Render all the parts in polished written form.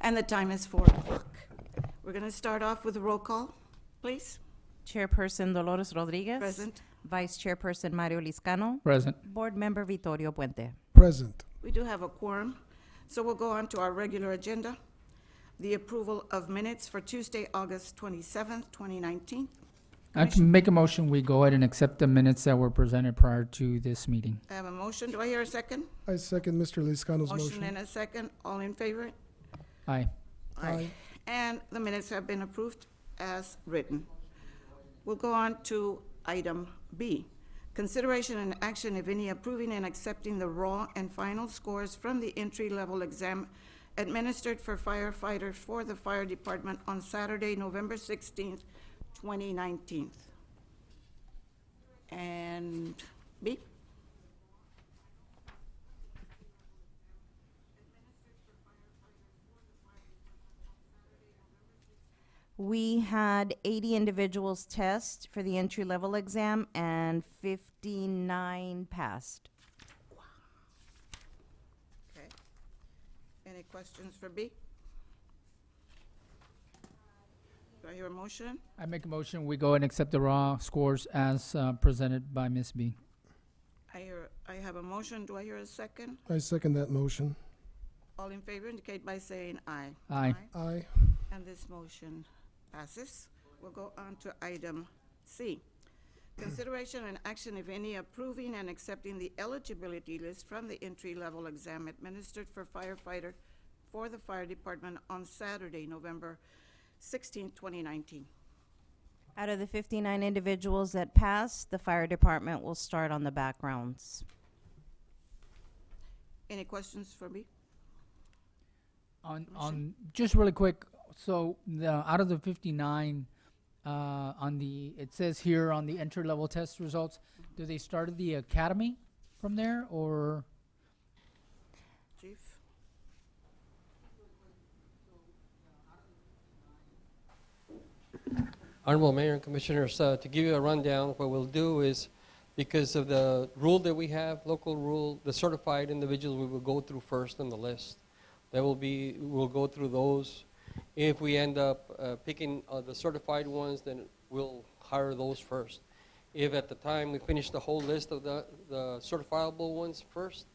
And the time is 4 o'clock. We're going to start off with a roll call, please. Chairperson Dolores Rodriguez. Present. Vice Chairperson Mario Liscano. Present. Board Member Vittorio Puente. Present. We do have a quorum, so we'll go on to our regular agenda. The approval of minutes for Tuesday, August 27th, 2019. I can make a motion, we go ahead and accept the minutes that were presented prior to this meeting. I have a motion. Do I hear a second? I second Mr. Liscano's Motion motion. and a second. All in favor? Aye. Aye. And the minutes have been approved as written. We'll go on to item B. Consideration and action, if any, approving and accepting the raw and final scores from the entry-level exam administered for firefighters for the fire department on Saturday, November 16th, 2019. And B? We had 80 individuals test for the entry-level exam and 59 passed. Okay. Any questions for B? Do I hear a motion? I make a motion, we go ahead and accept the raw scores as presented by Ms. B. I have a motion. Do I hear a second? I second that motion. All in favor indicate by saying aye. Aye. Aye. And this motion passes. We'll go on to item C. Consideration and action, if any, approving and accepting the eligibility list from the entry-level exam administered for firefighter for the fire department on Saturday, November 16th, 2019. Out of the 59 individuals that passed, the fire department will start on the backgrounds. Any questions for me? On, just really quick, so out of the 59, it says here on the entry-level test results, do they start at the academy from there, or? Chief? Honorable Mayor and Commissioners, to give you a rundown, what we'll do is, because of the rule that we have, local rule, the certified individuals we will go through first on the list. We'll go through those. If we end up picking the certified ones, then we'll hire those first. If at the time we finish the whole list of the certifiable ones first,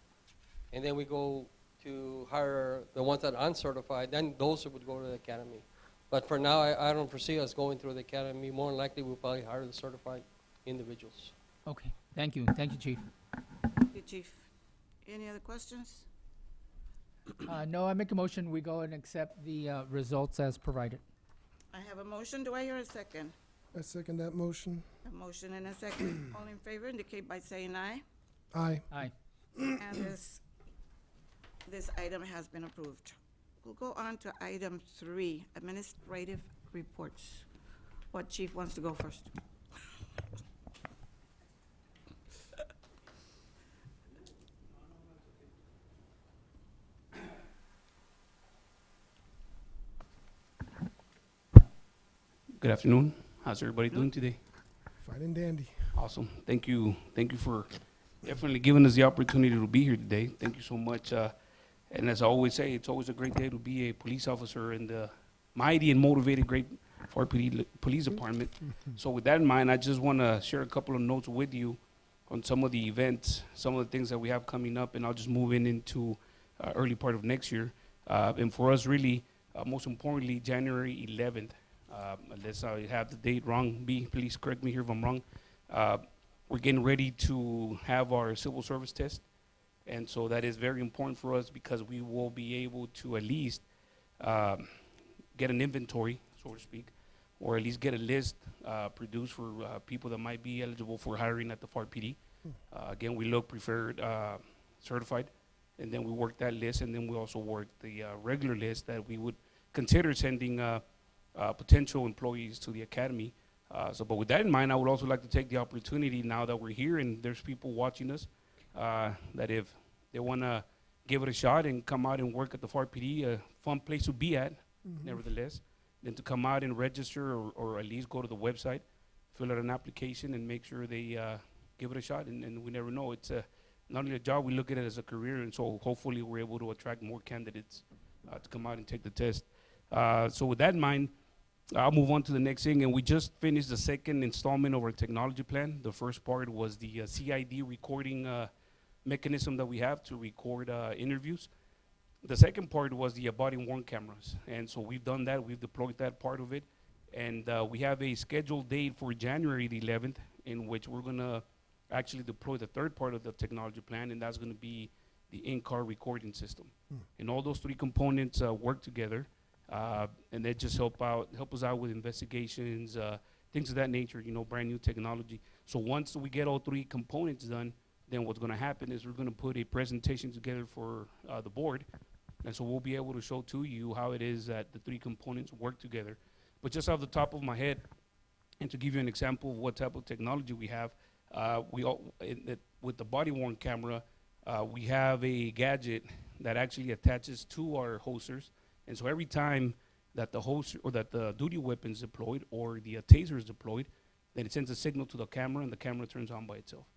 and then we go to hire the ones that are uncertified, then those would go to the academy. But for now, I don't foresee us going through the academy. More than likely, we'll probably hire the certified individuals. Okay, thank you, Chief. Thank you, Chief. Any other questions? No, I make a motion, we go ahead and accept the results as provided. I have a motion. Do I hear a second? I second that motion. A motion and a second. All in favor indicate by saying aye. Aye. Aye. And this item has been approved. We'll go on to item 3, administrative reports. What chief wants to go first? Good afternoon. How's everybody doing today? Fine and dandy. Awesome. Thank you. Thank you for definitely giving us the opportunity to be here today. Thank you so much. And as I always say, it's always a great day to be a police officer in the mighty and motivated great Pharr PD Police Department. So with that in mind, I just want to share a couple of notes with you on some of the events, some of the things that we have coming up, and I'll just move into early part of next year. And for us, really, most importantly, January 11th, unless I have the date wrong, please correct me here if I'm wrong. We're getting ready to have our civil service test. And so that is very important for us because we will be able to at least get an inventory, so to speak, or at least get a list produced for people that might be eligible for hiring at the Pharr PD. Again, we look preferred certified, and then we work that list, and then we also work the regular list that we would consider sending potential employees to the academy. But with that in mind, I would also like to take the opportunity now that we're here and there's people watching us, that if they want to give it a shot and come out and work at the Pharr PD, a fun place to be at, nevertheless, then to come out and register or at least go to the website, fill out an application and make sure they give it a shot. And we never know. It's not only a job, we look at it as a career, and so hopefully we're able to attract more candidates to come out and take the test. So with that in mind, I'll move on to the next thing, and we just finished the second installment of our technology plan. The first part was the CID recording mechanism that we have to record interviews. The second part was the body-worn cameras, and so we've done that. We've deployed that part of it, and we have a scheduled date for January the 11th, in which we're gonna actually deploy the third part of the technology plan, and that's gonna be the in-car recording system. And all those three components work together, and they just help us out with investigations, things of that nature. Brand new technology. So once we get all three components done, then what's gonna happen is we're gonna put a presentation together for the board. And so we'll be able to show to you how it is that the three components work together. But just off the top of my head, and to give you an example of what type of technology we have, with the body-worn camera, we have a gadget that actually attaches to our holsters. And so every time that the holster or that the duty weapon is deployed or the taser is deployed, then it sends a signal to the camera, and the camera turns on by itself.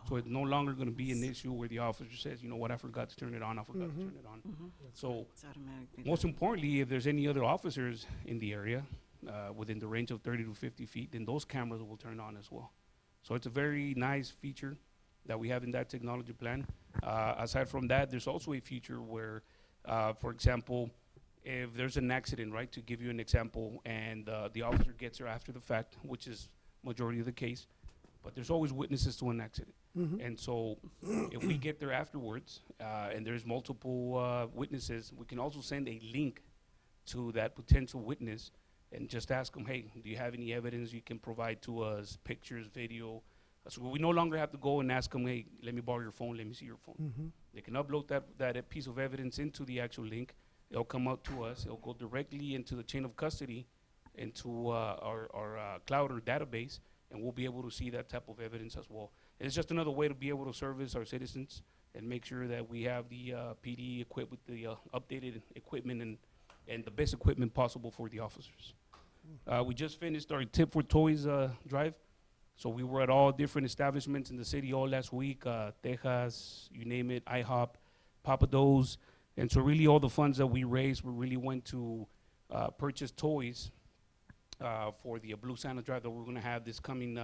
So it's no longer going to be an issue where the officer says, you know what, I forgot to turn it on, I forgot to turn it on. So It's automatically most done. importantly, if there's any other officers in the area within the range of 30 to 50 feet, then those cameras will turn on as well. So it's a very nice feature that we have in that technology plan. Aside from that, there's also a feature where, for example, if there's an accident, right, to give you an example, and the officer gets there after the fact, which is majority of the case, but there's always witnesses to an accident. And so if we get there afterwards, and there's multiple witnesses, we can also send a link to that potential witness and just ask them, hey, do you have any evidence you can provide to us, pictures, video? So we no longer have to go and ask them, hey, let me borrow your phone, let me see your phone. They can upload that piece of evidence into the actual link. It'll come out to us. It'll go directly into the chain of custody, into our cloud or database, and we'll be able to see that type of evidence as well. It's just another way to be able to service our citizens and make sure that we have the PD equipped with the updated equipment and the best equipment possible for the officers. We just finished our Tip for Toys drive. So we were at all different establishments in the city all last week, Tejas, you name it, IHOP, Papa Do's. And so really all the funds that we raised, we really went to purchase toys for the Blue Santa drive that we're gonna have this coming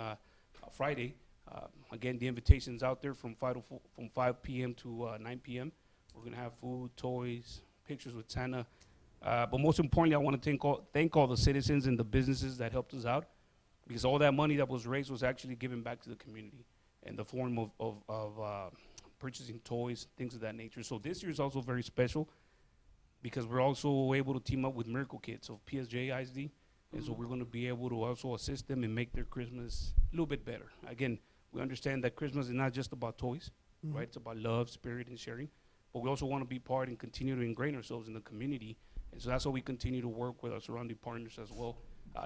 Friday. Again, the invitation's out there from 5 p.m. to 9 p.m. We're gonna have food, toys, pictures with Santa. But most importantly, I wanna thank all the citizens and the businesses that helped us out, because all that money that was raised was actually given back to the community in the form of purchasing toys, things of that nature. So this year is also very special because we're also able to team up with Miracle Kids of PSJ ISD. And so we're going to be able to also assist them and make their Christmas a little bit better. Again, we understand that Christmas is not just about toys, right? It's about love, spirit, and sharing. But we also want to be part and continue to ingrain ourselves in the community. And so that's how we continue to work with our surrounding partners as well.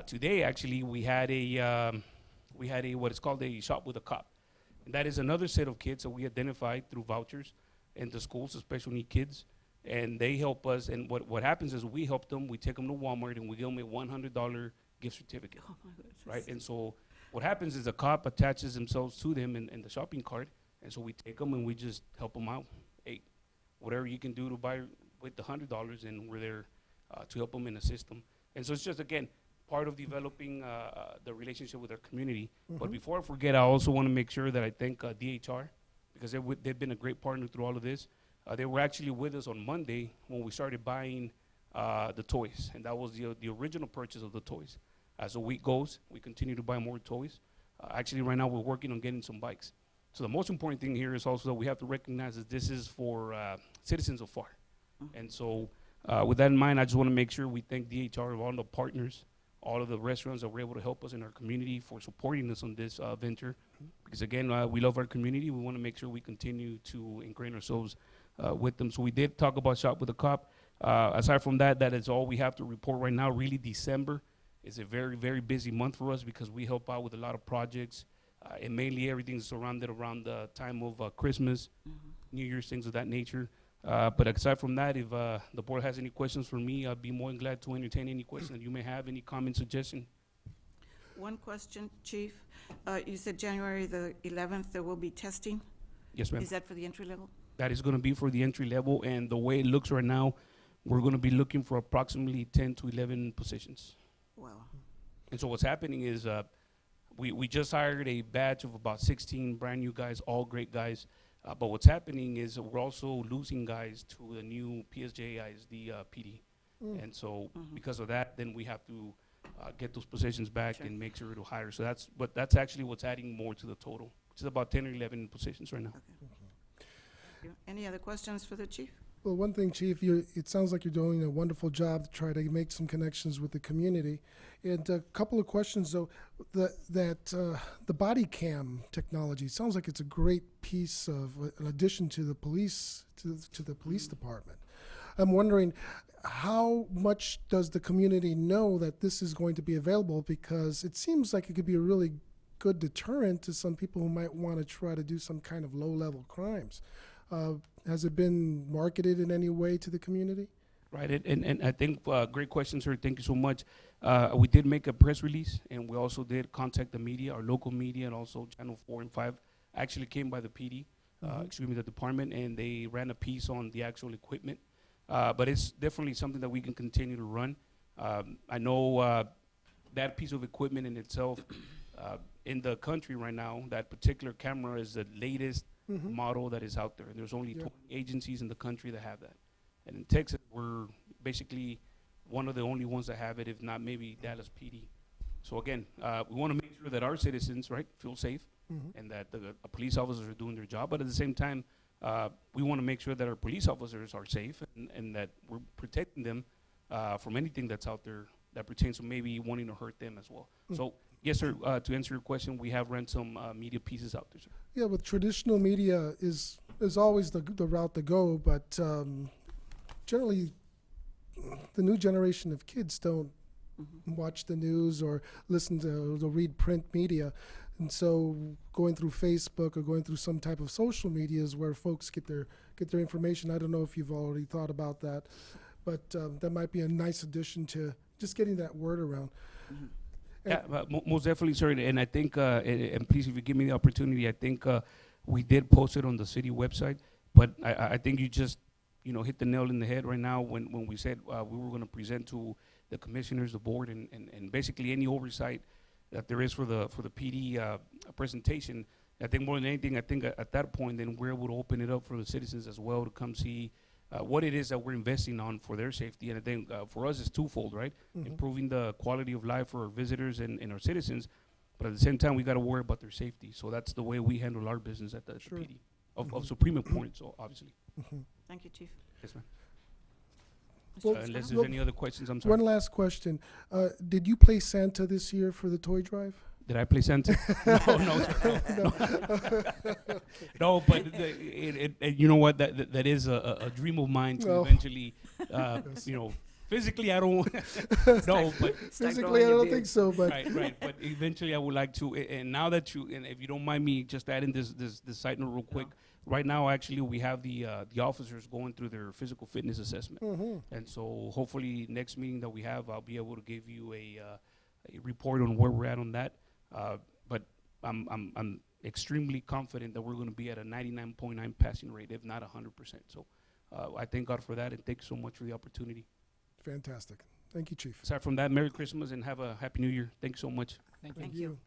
Today, actually, we had a what is called a shop with a cop. And that is another set of kids that we identified through vouchers in the schools, of special need kids. And they help us, and what happens is we help them, we take them to Walmart, and we give them a $100 gift certificate, Oh, my goodness. right? And so what happens is the cop attaches themselves to them in the shopping cart, and so we take them and we just help them out. Hey, whatever you can do to buy with the $100, and we're there to help them and assist them. And so it's just, again, part of developing the relationship with our community. But before I forget, I also want to make sure that I thank DHR, because they've been a great partner through all of this. They were actually with us on Monday when we started buying the toys, and that was the original purchase of the toys. As the week goes, we continue to buy more toys. Actually, right now, we're working on getting some bikes. So the most important thing here is also that we have to recognize that this is for citizens of Pharr. And so with that in mind, I just want to make sure we thank DHR, all the partners, all of the restaurants that were able to help us in our community for supporting us on this venture. Because again, we love our community. We want to make sure we continue to ingrain ourselves with them. So we did talk about Shop with a Cop. Aside from that, that is all we have to report right now. Really, December is a very, very busy month for us because we help out with a lot of projects. And mainly everything's surrounded around the time of Christmas, New Year's, things of that nature. But aside from that, if the board has any questions for me, I'd be more than glad to entertain any questions that you may have, any comment, suggestion. One question, Chief. You said January the 11th, there will be testing? Yes, ma'am. Is that for the entry level? That is going to be for the entry level, and the way it looks right now, we're going to be looking for approximately 10 to 11 positions. Wow. And so what's happening is we just hired a batch of about 16 brand new guys, all great guys. But what's happening is we're also losing guys to the new PSJIs, the PD. And so because of that, then we have to get those positions back Sure. and make sure to hire. So that's actually what's adding more to the total, which is about 10 or 11 positions right now. Any other questions for the chief? Well, one thing, Chief, it sounds like you're doing a wonderful job to try to make some connections with the community. And a couple of questions, though. The body cam technology sounds like it's a great piece of an addition to the police to the police department. I'm wondering, how much does the community know that this is going to be available? Because it seems like it could be a really good deterrent to some people who might want to try to do some kind of low-level crimes. Has it been marketed in any way to the community? Right, and I think, great question, sir. Thank you so much. We did make a press release, and we also did contact the media, our local media, and also Channel 4 and 5 actually came by the PD, the department, and they ran a piece on the actual equipment. But it's definitely something that we can continue to run. I know that piece of equipment in itself, in the country right now, that particular camera is the latest model that is out there. And there's only 20 agencies in the country that have that. And in Texas, we're basically one of the only ones that have it, if not maybe Dallas PD. So again, we want to make sure that our citizens, right, feel safe and that the police officers are doing their job. But at the same time, we want to make sure that our police officers are safe and that we're protecting them from anything that's out there that pertains to maybe wanting to hurt them as well. So yes, sir, to answer your question, we have run some media pieces out there, sir. Yeah, with traditional media is always the route to go, but generally the new generation of kids don't watch the news or listen to or read print media. And so going through Facebook or going through some type of social media is where folks get their information. I don't know if you've already thought about that, but that might be a nice addition to just getting that word around. Yeah, most definitely, sir. And I think, and please, if you give me the opportunity, I think we did post it on the city website. But I think you just, hit the nail in the head right now when we said we were going to present to the commissioners, the board, and basically any oversight that there is for the PD presentation. I think more than anything, I think at that point, then we're able to open it up for the citizens as well to come see what it is that we're investing on for their safety. And I think for us, it's twofold, right? Improving the quality of life for our visitors and our citizens, but at the same time, we got to worry about their safety. So that's the way we handle our business at the PD of supreme importance, so obviously. Thank you, Chief. Yes, ma'am. Well, Unless there's any other questions, I'm sorry. One last question. Did you play Santa this year for the toy drive? Did I play Santa? No, sir, no. No, but you know what? That is a dream of mine to eventually, physically I don't. No, but Physically, I don't think so. But right. But eventually, I would like to. And now that and if you don't mind me just adding this side note real quick. Right now, actually, we have the officers going through their physical fitness assessment, and so hopefully next meeting that we have, I'll be able to give you a report on where we're at on that. But I'm extremely confident that we're going to be at a 99.9 passing rate, if not 100%. So I thank God for that, and thank you so much for the opportunity. fantastic. Thank you, Chief. Aside from that, Merry Christmas and have a Happy New Year. Thank you so much. Thank you. Thank you.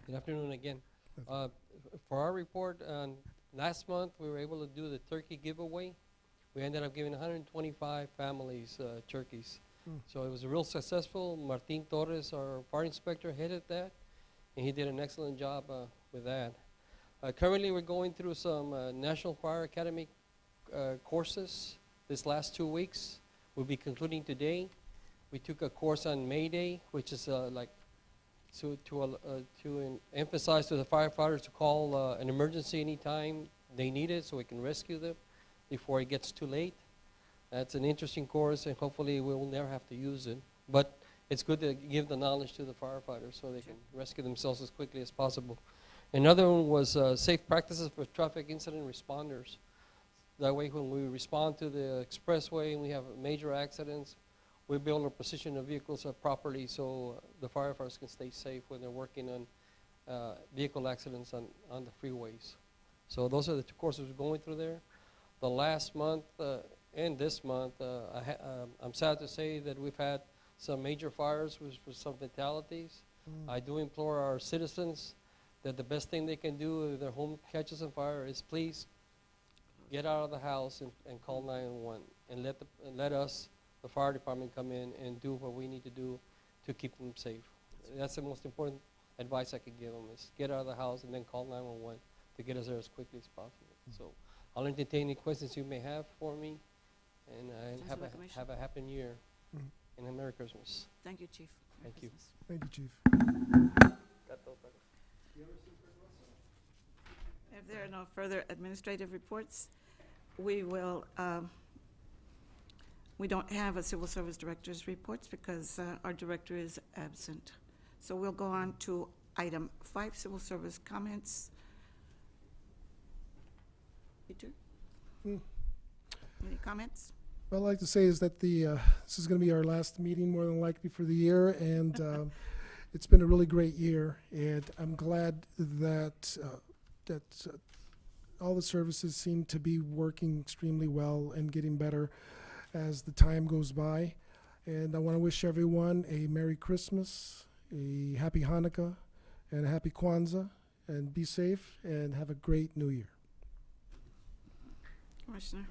Good afternoon again. For our report, last month we were able to do the turkey giveaway. We ended up giving 125 families turkeys. So it was real successful. Martin Torres, our fire inspector, headed that, and he did an excellent job with that. Currently we're going through some National Fire Academy courses this last 2 weeks. We'll be concluding today. We took a course on May Day, which is to emphasize to the firefighters to call an emergency anytime they need it so we can rescue them before it gets too late. That's an interesting course, and hopefully we will never have to use it. But it's good to give the knowledge to the firefighters so they can rescue themselves as quickly as possible. Another one was safe practices for traffic incident responders. That way when we respond to the expressway and we have major accidents, we be able to position the vehicles properly so the firefighters can stay safe when they're working on vehicle accidents on the freeways. So those are the two courses we're going through there. The last month and this month, I'm sad to say that we've had some major fires with some fatalities. I do implore our citizens that the best thing they can do if their home catches on fire is please get out of the house and call 911 and let us, the fire department, come in and do what we need to do to keep them safe. That's the most important advice I could give them is get out of the house and then call 911 to get us there as quickly as possible. So I'll entertain any questions you may have for me, and Councilor Commissioner. have a happy New Year Mhm. and a Merry Christmas. Thank you, Chief. Merry Thank you. Christmas. Thank you, Chief. If there are no further administrative reports, we will, we don't have a Civil Service Director's reports because our director is absent. So we'll go on to item 5, Civil Service comments. Peter? Hmm. Any comments? What I'd like to say is that this is going to be our last meeting more than likely for the year, and it's been a really great year, and I'm glad that all the services seem to be working extremely well and getting better as the time goes by. And I want to wish everyone a Merry Christmas, a Happy Hanukkah, and a Happy Kwanzaa, and be safe and have a great New Year. Commissioner?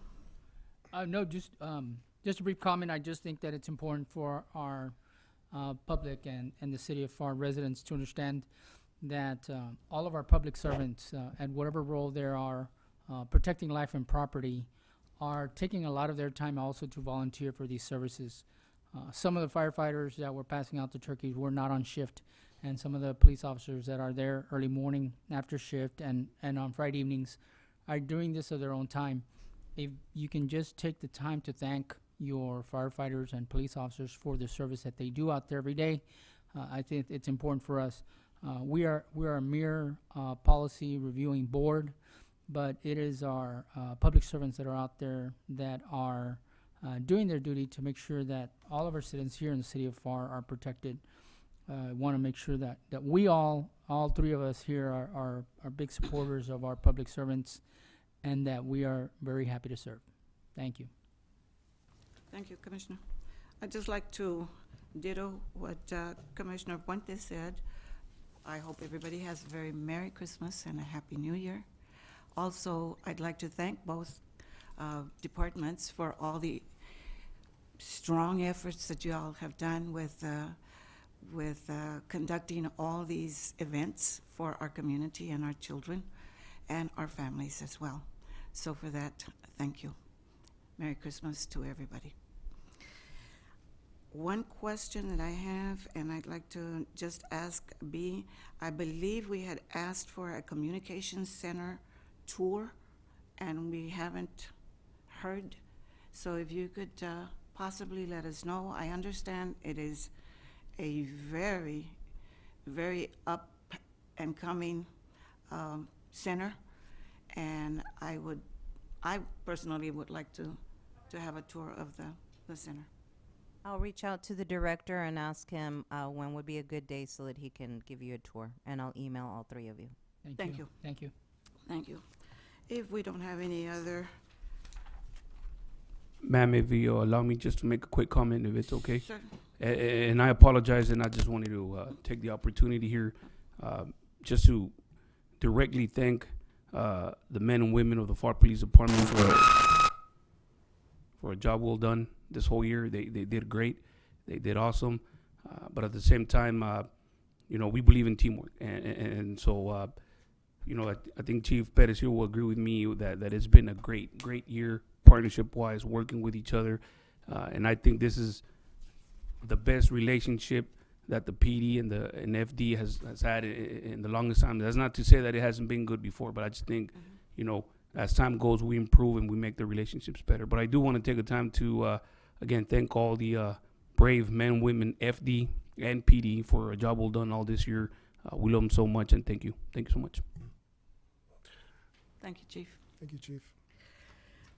No, just a brief comment. I just think that it's important for our public and the city of Pharr residents to understand that all of our public servants, at whatever role they are, protecting life and property, are taking a lot of their time also to volunteer for these services. Some of the firefighters that were passing out the turkeys were not on shift, and some of the police officers that are there early morning, after shift, and on Friday evenings are doing this of their own time. If you can just take the time to thank your firefighters and police officers for the service that they do out there every day, I think it's important for us. We are a mere policy reviewing board, but it is our public servants that are out there that are doing their duty to make sure that all of our citizens here in the city of Pharr are protected. I want to make sure that we all three of us here are big supporters of our public servants, and that we are very happy to serve. Thank you. Thank you, Commissioner. I'd just like to ditto what Commissioner Puente said. I hope everybody has a very Merry Christmas and a Happy New Year. Also, I'd like to thank both departments for all the strong efforts that you all have done with conducting all these events for our community and our children and our families as well. So for that, thank you. Merry Christmas to everybody. One question that I have, and I'd like to just ask B, I believe we had asked for a communications center tour, and we haven't heard. So if you could possibly let us know. I understand it is a very, very up and coming center, and I personally would like to have a tour of the center. I'll reach out to the director and ask him when would be a good day so that he can give you a tour, and I'll email all three of you. Thank you. Thank you. Thank you. If we don't have any other, Ma'am, if you allow me just to make a quick comment, if it's okay. sir, And I apologize, and I just wanted to take the opportunity here just to directly thank the men and women of the Pharr Police Department for a job well done this whole year. They did great. They did awesome. But at the same time, we believe in teamwork. And so, I think Chief Perez here will agree with me that it's been a great year partnership-wise, working with each other. And I think this is the best relationship that the PD and FD has had in the longest time. That's not to say that it hasn't been good before, but I just think, as time goes, we improve and we make the relationships better. But I do want to take the time to, again, thank all the brave men, women, FD and PD for a job well done all this year. We love them so much, and thank you. Thank you so much. thank you, Chief. Thank you, Chief.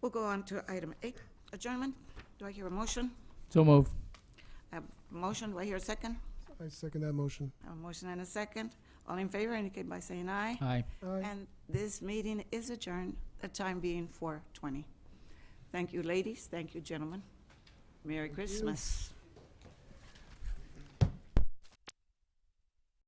We'll go on to item 8, adjournment. Do I hear a motion? So move. I have a motion, do I hear a second? I second that motion. I have a motion and a second. All in favor indicate by saying aye. Aye. Aye. And this meeting is adjourned, the time being 4:20. Thank you, ladies. Thank you, gentlemen. Merry Christmas.